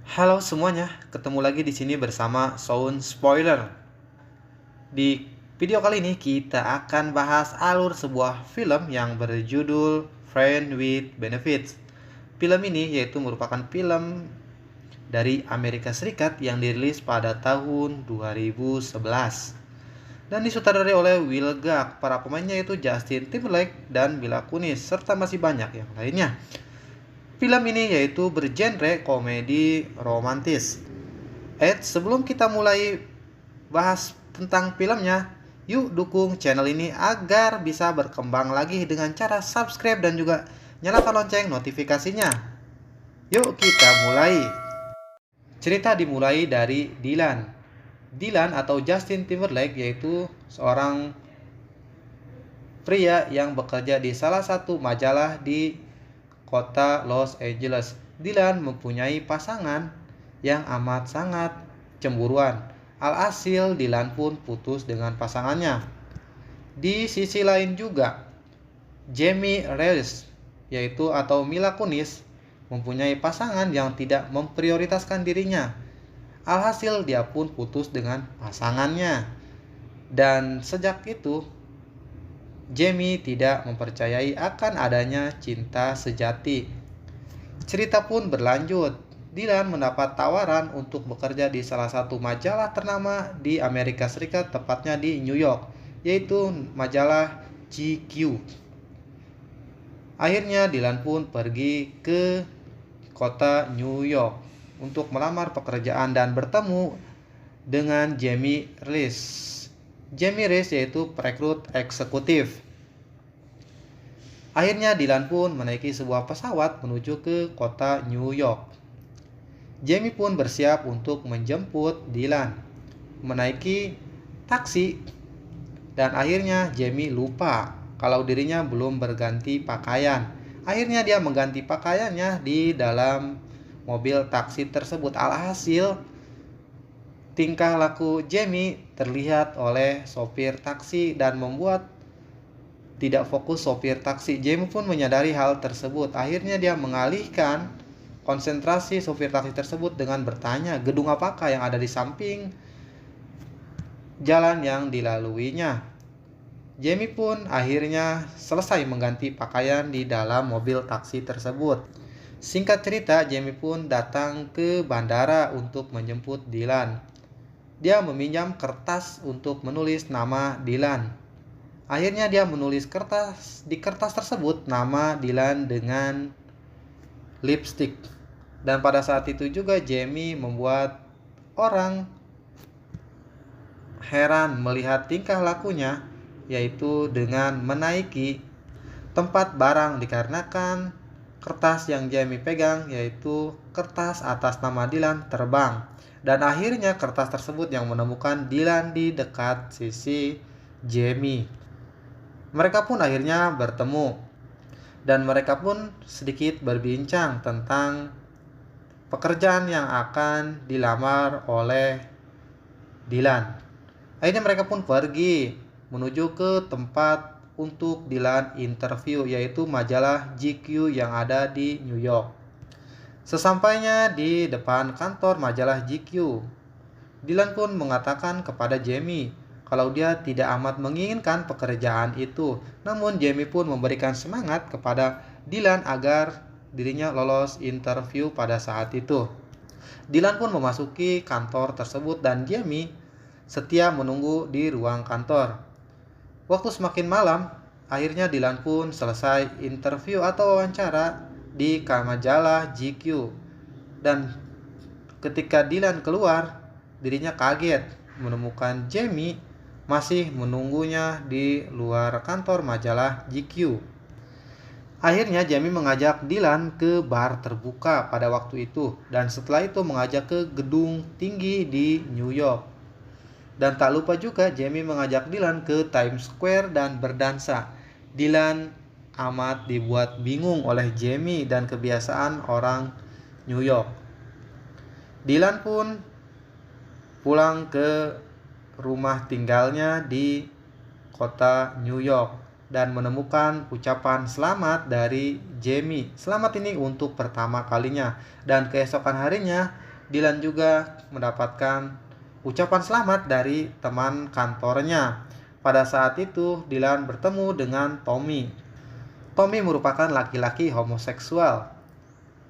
Halo semuanya, ketemu lagi di sini bersama Sound Spoiler. Di video kali ini kita akan bahas alur sebuah film yang berjudul Friend with Benefits. Film ini yaitu merupakan film dari Amerika Serikat yang dirilis pada tahun 2011 dan disutradarai oleh Will Gag. Para pemainnya yaitu Justin Timberlake dan Mila Kunis serta masih banyak yang lainnya. Film ini yaitu bergenre komedi romantis. Sebelum kita mulai bahas tentang filmnya, yuk dukung channel ini agar bisa berkembang lagi dengan cara subscribe dan juga nyalakan lonceng notifikasinya. Yuk kita mulai. Cerita dimulai dari Dylan. Dylan atau Justin Timberlake yaitu seorang pria yang bekerja di salah satu majalah di kota Los Angeles. Dylan mempunyai pasangan yang amat sangat cemburuan. Alhasil Dylan pun putus dengan pasangannya. Di sisi lain juga, Jamie Reeves yaitu atau Mila Kunis mempunyai pasangan yang tidak memprioritaskan dirinya. Alhasil dia pun putus dengan pasangannya. Dan sejak itu Jamie tidak mempercayai akan adanya cinta sejati. Cerita pun berlanjut. Dylan mendapat tawaran untuk bekerja di salah satu majalah ternama di Amerika Serikat, tepatnya di New York, yaitu majalah GQ. Akhirnya Dylan pun pergi ke kota New York untuk melamar pekerjaan dan bertemu dengan Jamie Reeves. Jamie Reeves yaitu perekrut eksekutif. Akhirnya Dylan pun menaiki sebuah pesawat menuju ke kota New York. Jamie pun bersiap untuk menjemput Dylan. Menaiki taksi dan akhirnya Jamie lupa kalau dirinya belum berganti pakaian. Akhirnya dia mengganti pakaiannya di dalam mobil taksi tersebut. Alhasil tingkah laku Jamie terlihat oleh sopir taksi dan membuat tidak fokus sopir taksi. Jamie pun menyadari hal tersebut. Akhirnya dia mengalihkan konsentrasi sopir taksi tersebut dengan bertanya, gedung apakah yang ada di samping jalan yang dilaluinya. Jamie pun akhirnya selesai mengganti pakaian di dalam mobil taksi tersebut. Singkat cerita, Jamie pun datang ke bandara untuk menjemput Dylan. Dia meminjam kertas untuk menulis nama Dylan. Akhirnya dia menulis di kertas tersebut nama Dylan dengan lipstick. Dan pada saat itu juga Jamie membuat orang heran melihat tingkah lakunya, yaitu dengan menaiki tempat barang dikarenakan kertas yang Jamie pegang yaitu kertas atas nama Dylan terbang. Dan akhirnya kertas tersebut yang menemukan Dylan di dekat sisi Jamie. Mereka pun akhirnya bertemu dan mereka pun sedikit berbincang tentang pekerjaan yang akan dilamar oleh Dylan. Akhirnya mereka pun pergi menuju ke tempat untuk Dylan interview, yaitu majalah GQ yang ada di New York. Sesampainya di depan kantor majalah GQ, Dylan pun mengatakan kepada Jamie kalau dia tidak amat menginginkan pekerjaan itu. Namun Jamie pun memberikan semangat kepada Dylan agar dirinya lolos interview pada saat itu. Dylan pun memasuki kantor tersebut dan Jamie setia menunggu di ruang kantor. Waktu semakin malam, akhirnya Dylan pun selesai interview atau wawancara di majalah GQ. Dan ketika Dylan keluar, dirinya kaget menemukan Jamie masih menunggunya di luar kantor majalah GQ. Akhirnya Jamie mengajak Dylan ke bar terbuka pada waktu itu dan setelah itu mengajak ke gedung tinggi di New York. Dan tak lupa juga Jamie mengajak Dylan ke Times Square dan berdansa. Dylan amat dibuat bingung oleh Jamie dan kebiasaan orang New York. Dylan pun pulang ke rumah tinggalnya di kota New York dan menemukan ucapan selamat dari Jamie. Selamat ini untuk pertama kalinya. Dan keesokan harinya Dylan juga mendapatkan ucapan selamat dari teman kantornya. Pada saat itu, Dylan bertemu dengan Tommy. Tommy merupakan laki-laki homoseksual.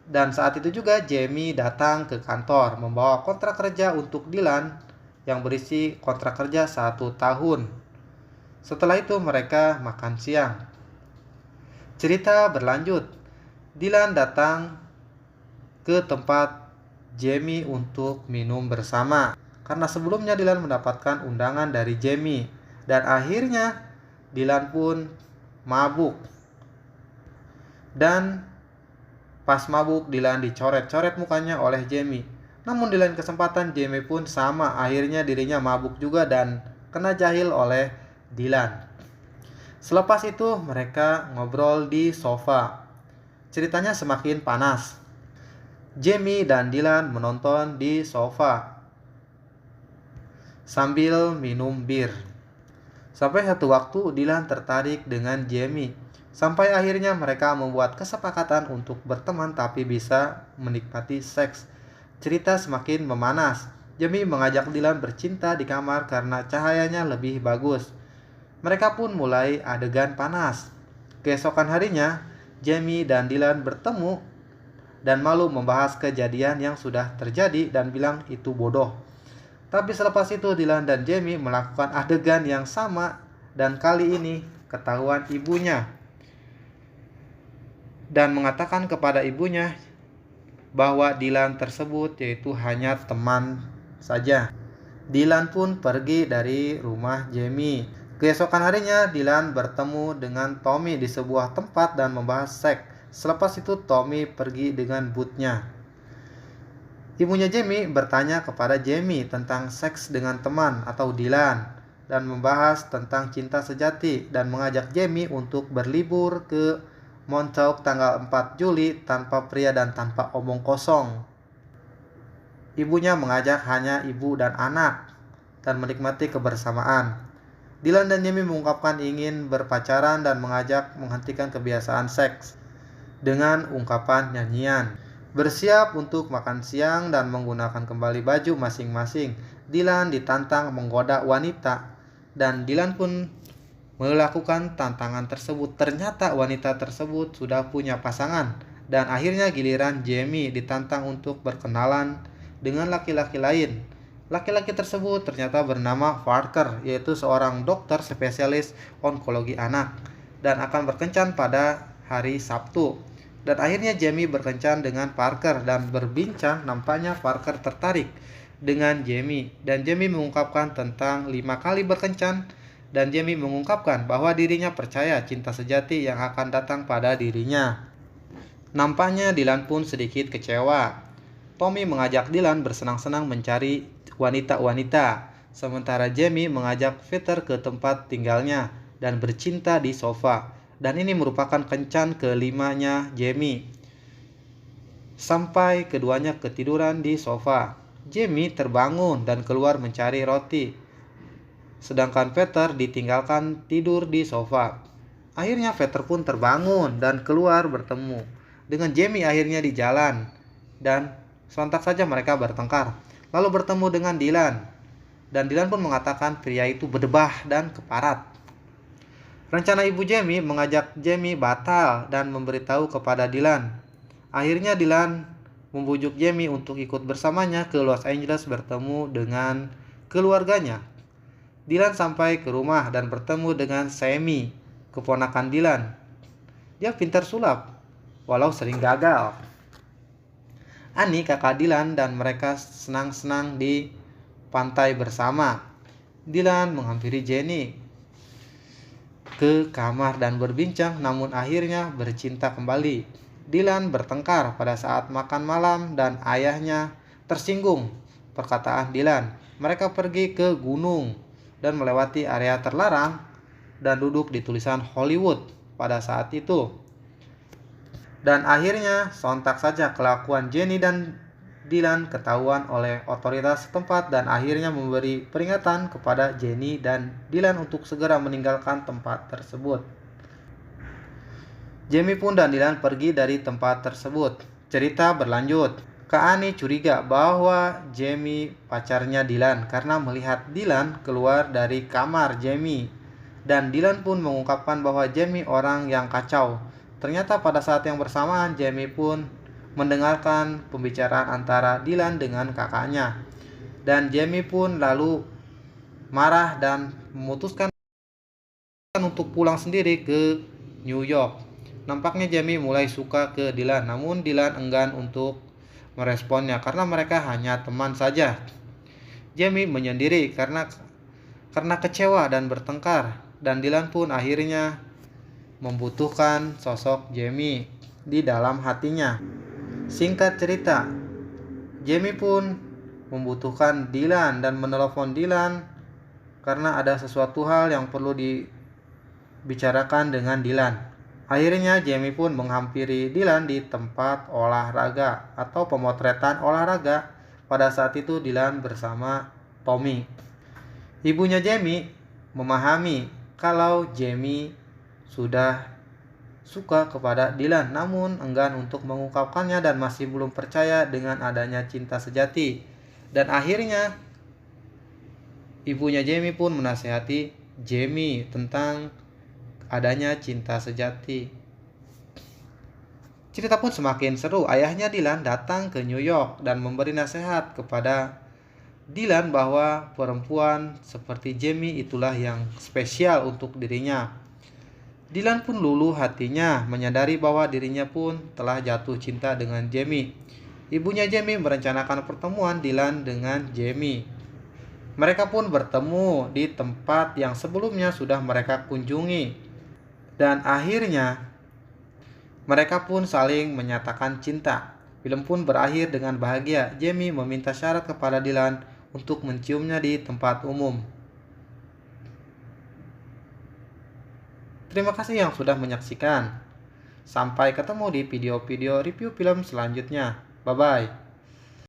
Dan saat itu juga Jamie datang ke kantor membawa kontrak kerja untuk Dylan yang berisi kontrak kerja 1 tahun. Setelah itu mereka makan siang. Cerita berlanjut. Dylan datang ke tempat Jamie untuk minum bersama. Karena sebelumnya Dylan mendapatkan undangan dari Jamie. Dan akhirnya Dylan pun mabuk. Dan pas mabuk Dylan dicoret-coret mukanya oleh Jamie. Namun di lain kesempatan Jamie pun sama. Akhirnya dirinya mabuk juga dan kena jahil oleh Dylan. Selepas itu mereka ngobrol di sofa. Ceritanya semakin panas. Jamie dan Dylan menonton di sofa sambil minum bir. Sampai satu waktu Dylan tertarik dengan Jamie. Sampai akhirnya mereka membuat kesepakatan untuk berteman tapi bisa menikmati seks. Cerita semakin memanas. Jamie mengajak Dylan bercinta di kamar karena cahayanya lebih bagus. Mereka pun mulai adegan panas. Keesokan harinya, Jamie dan Dylan bertemu dan malu membahas kejadian yang sudah terjadi dan bilang itu bodoh. Tapi selepas itu Dylan dan Jamie melakukan adegan yang sama dan kali ini ketahuan ibunya. Dan mengatakan kepada ibunya bahwa Dylan tersebut yaitu hanya teman saja. Dylan pun pergi dari rumah Jamie. Keesokan harinya Dylan bertemu dengan Tommy di sebuah tempat dan membahas seks. Selepas itu Tommy pergi dengan bootnya. Ibunya Jamie bertanya kepada Jamie tentang seks dengan teman atau Dylan dan membahas tentang cinta sejati dan mengajak Jamie untuk berlibur ke Montauk tanggal 4 Juli tanpa pria dan tanpa omong kosong. Ibunya mengajak hanya ibu dan anak dan menikmati kebersamaan. Dylan dan Jamie mengungkapkan ingin berpacaran dan mengajak menghentikan kebiasaan seks dengan ungkapan nyanyian. Bersiap untuk makan siang dan menggunakan kembali baju masing-masing. Dylan ditantang menggoda wanita dan Dylan pun melakukan tantangan tersebut. Ternyata wanita tersebut sudah punya pasangan dan akhirnya giliran Jamie ditantang untuk berkenalan dengan laki-laki lain. Laki-laki tersebut ternyata bernama Parker, yaitu seorang dokter spesialis onkologi anak dan akan berkencan pada hari Sabtu. Dan akhirnya Jamie berkencan dengan Parker dan berbincang. Nampaknya Parker tertarik dengan Jamie dan Jamie mengungkapkan tentang 5 kali berkencan dan Jamie mengungkapkan bahwa dirinya percaya cinta sejati yang akan datang pada dirinya. Nampaknya Dylan pun sedikit kecewa. Tommy mengajak Dylan bersenang-senang mencari wanita-wanita, sementara Jamie mengajak Peter ke tempat tinggalnya dan bercinta di sofa. Dan ini merupakan kencan kelimanya Jamie. Sampai keduanya ketiduran di sofa. Jamie terbangun dan keluar mencari roti, sedangkan Peter ditinggalkan tidur di sofa. Akhirnya Peter pun terbangun dan keluar bertemu dengan Jamie akhirnya di jalan dan sontak saja mereka bertengkar. Lalu bertemu dengan Dylan dan Dylan pun mengatakan pria itu berdebah dan keparat. Rencana ibu Jamie mengajak Jamie batal dan memberitahu kepada Dylan. Akhirnya Dylan membujuk Jamie untuk ikut bersamanya ke Los Angeles bertemu dengan keluarganya. Dylan sampai ke rumah dan bertemu dengan Sammy, keponakan Dylan. Dia pintar sulap, walau sering gagal. Annie, kakak Dylan, dan mereka senang-senang di pantai bersama. Dylan menghampiri Jenny ke kamar dan berbincang, namun akhirnya bercinta kembali. Dylan bertengkar pada saat makan malam dan ayahnya tersinggung perkataan Dylan. Mereka pergi ke gunung dan melewati area terlarang dan duduk di tulisan Hollywood pada saat itu. Dan akhirnya sontak saja kelakuan Jenny dan Dylan ketahuan oleh otoritas setempat dan akhirnya memberi peringatan kepada Jenny dan Dylan untuk segera meninggalkan tempat tersebut. Jamie pun dan Dylan pergi dari tempat tersebut. Cerita berlanjut. Kak Ani curiga bahwa Jamie pacarnya Dylan karena melihat Dylan keluar dari kamar Jamie. Dan Dylan pun mengungkapkan bahwa Jamie orang yang kacau. Ternyata pada saat yang bersamaan Jamie pun mendengarkan pembicaraan antara Dylan dengan kakaknya. Dan Jamie pun lalu marah dan memutuskan untuk pulang sendiri ke New York. Nampaknya Jamie mulai suka ke Dylan, namun Dylan enggan untuk meresponnya karena mereka hanya teman saja. Jamie menyendiri karena kecewa dan bertengkar, dan Dylan pun akhirnya membutuhkan sosok Jamie di dalam hatinya. Singkat cerita, Jamie pun membutuhkan Dylan dan menelepon Dylan karena ada sesuatu hal yang perlu dibicarakan dengan Dylan. Akhirnya Jamie pun menghampiri Dylan di tempat olahraga atau pemotretan olahraga. Pada saat itu Dylan bersama Tommy. Ibunya Jamie memahami kalau Jamie sudah suka kepada Dylan, namun enggan untuk mengungkapkannya dan masih belum percaya dengan adanya cinta sejati. Dan akhirnya ibunya Jamie pun menasihati Jamie tentang adanya cinta sejati. Cerita pun semakin seru. Ayahnya Dylan datang ke New York dan memberi nasihat kepada Dylan bahwa perempuan seperti Jamie itulah yang spesial untuk dirinya. Dylan pun luluh hatinya menyadari bahwa dirinya pun telah jatuh cinta dengan Jamie. Ibunya Jamie merencanakan pertemuan Dylan dengan Jamie. Mereka pun bertemu di tempat yang sebelumnya sudah mereka kunjungi. Dan akhirnya mereka pun saling menyatakan cinta. Film pun berakhir dengan bahagia. Jamie meminta syarat kepada Dylan untuk menciumnya di tempat umum. Terima kasih yang sudah menyaksikan. Sampai ketemu di video-video review film selanjutnya. Bye-bye.